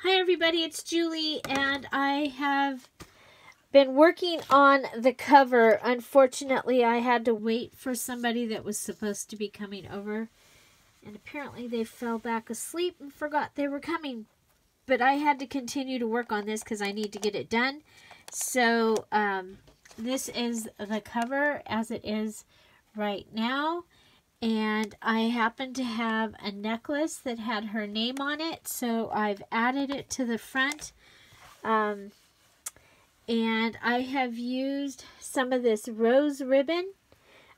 Hi everybody, it's Julie, and I have been working on the cover. Unfortunately, I had to wait for somebody that was supposed to be coming over, and apparently they fell back asleep and forgot they were coming. But I had to continue to work on this because I need to get it done. So this is the cover as it is right now. And I happen to have a necklace that had her name on it, so I've added it to the front. And I have used some of this rose ribbon.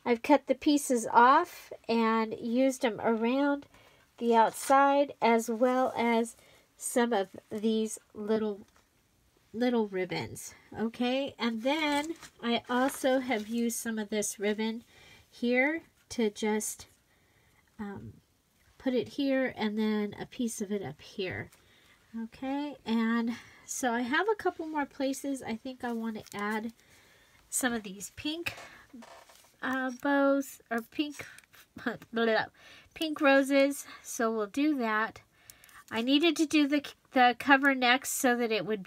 I've cut the pieces off and used them around the outside, as well as some of these little ribbons. Okay, and then I also have used some of this ribbon here to just put it here, and then a piece of it up here. Okay, and so I have a couple more places I think I want to add some of these pink bows, or pink roses, so we'll do that. I needed to do the cover next so that it would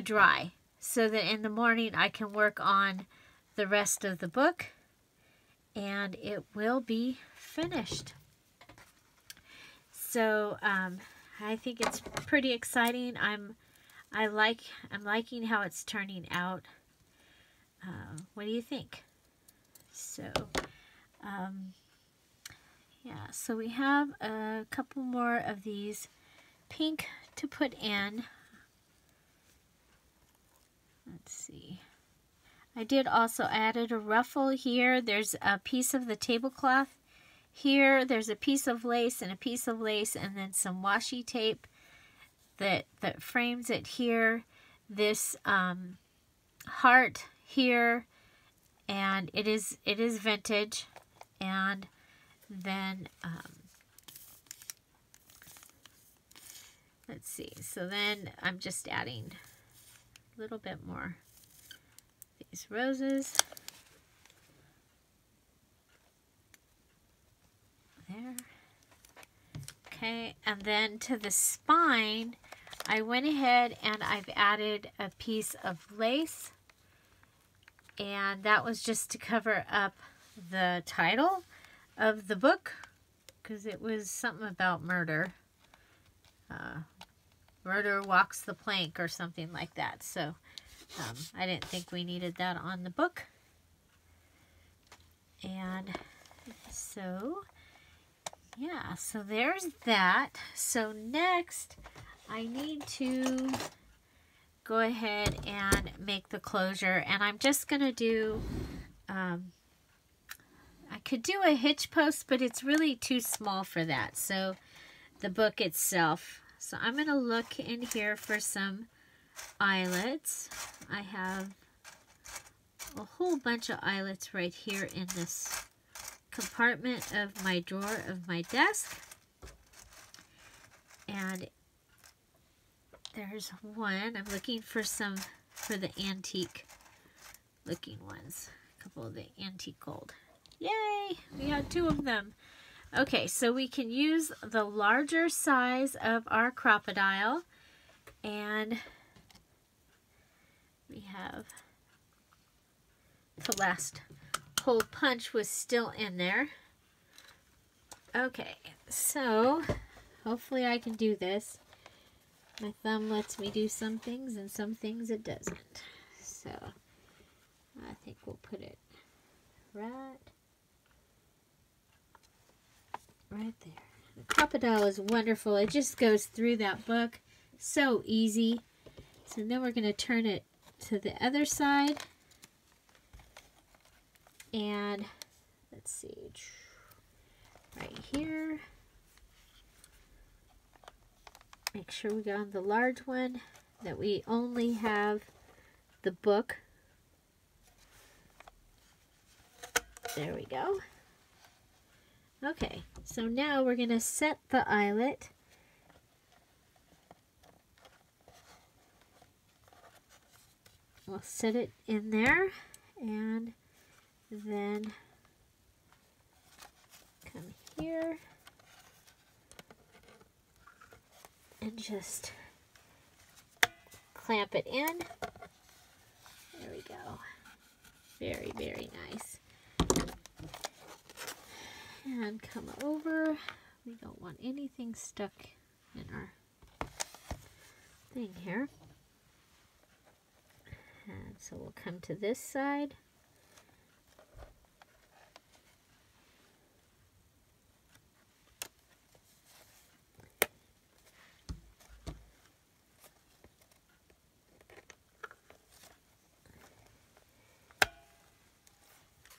dry, so that in the morning I can work on the rest of the book, and it will be finished. So I think it's pretty exciting. I'm liking how it's turning out. What do you think? So yeah, so we have a couple more of these pink to put in. Let's see. I did also added a ruffle here. There's a piece of the tablecloth here. There's a piece of lace and a piece of lace, and then some washi tape that frames it here. This heart here, and it is vintage. And then let's see. So then I'm just adding a little bit more. These roses. There. Okay, and then to the spine, I went ahead and I've added a piece of lace. And that was just to cover up the title of the book, because it was something about murder. Murder walks the plank or something like that. So I didn't think we needed that on the book. And so, yeah, so there's that. So next, I need to go ahead and make the closure. And I'm just going to do, I could do a hitch post, but it's really too small for that. So the book itself. So I'm going to look in here for some eyelets. I have a whole bunch of eyelets right here in this compartment of my drawer of my desk. And there's one. I'm looking for some for the antique looking ones. A couple of the antique gold. Yay! We had two of them. Okay, so we can use the larger size of our crocodile, and we have the last hole punch was still in there. Okay, so hopefully I can do this. My thumb lets me do some things and some things it doesn't. So I think we'll put it right there. The crocodile is wonderful. It just goes through that book so easy. So then we're going to turn it to the other side. And let's see, right here. Make sure we go on the large one, that we only have the book. There we go. Okay, so now we're going to set the eyelet. We'll set it in there, and then come here and and just clamp it in. There we go. Very, very nice. And come over. We don't want anything stuck in our thing here. And so we'll come to this side.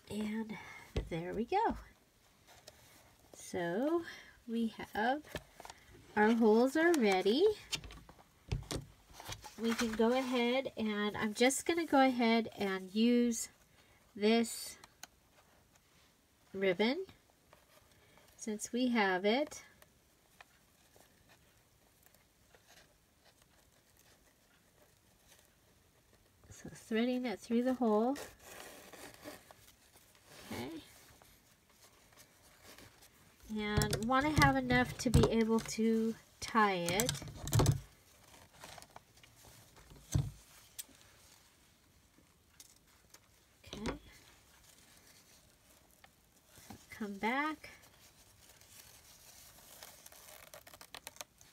And there we go. So we have our holes are ready. We can go ahead and I'm just going to go ahead and use this ribbon since we have it. So threading it through the hole. Okay. And want to have enough to be able to tie it. Okay. Come back.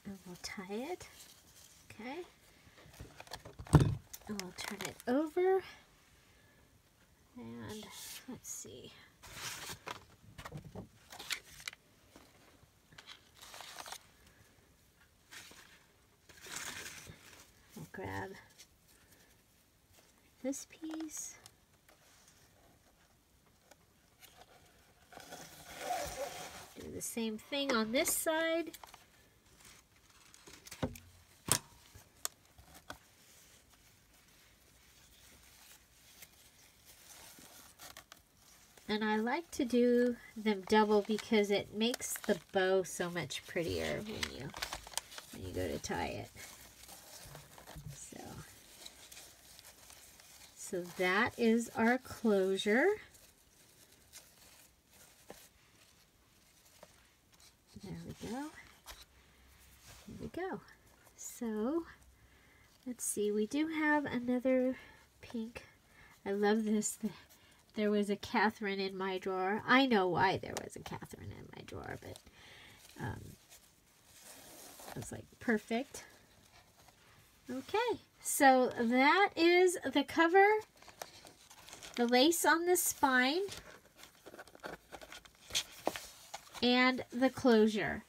And we'll tie it. Okay. And we'll turn it over. And let's see. We'll grab this piece. Do the same thing on this side. And I like to do them double because it makes the bow so much prettier when you go to tie it. So that is our closure. There we go. There we go. So let's see, we do have another pink. I love this. There was a Katherine in my drawer. I know why there was a Katherine in my drawer, but I was like, perfect. Okay, so that is the cover, the lace on the spine, and the closure.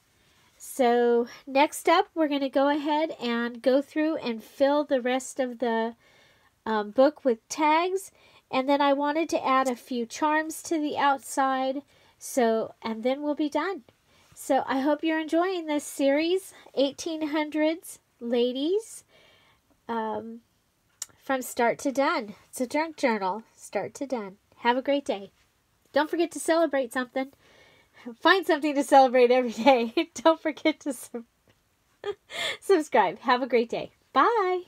So next up, we're going to go ahead and go through and fill the rest of the book with tags. And then I wanted to add a few charms to the outside. And then we'll be done. So I hope you're enjoying this series, 1800s Ladies, from start to done. It's a junk journal, start to done. Have a great day. Don't forget to celebrate something. Find something to celebrate every day. Don't forget to subscribe. Have a great day. Bye.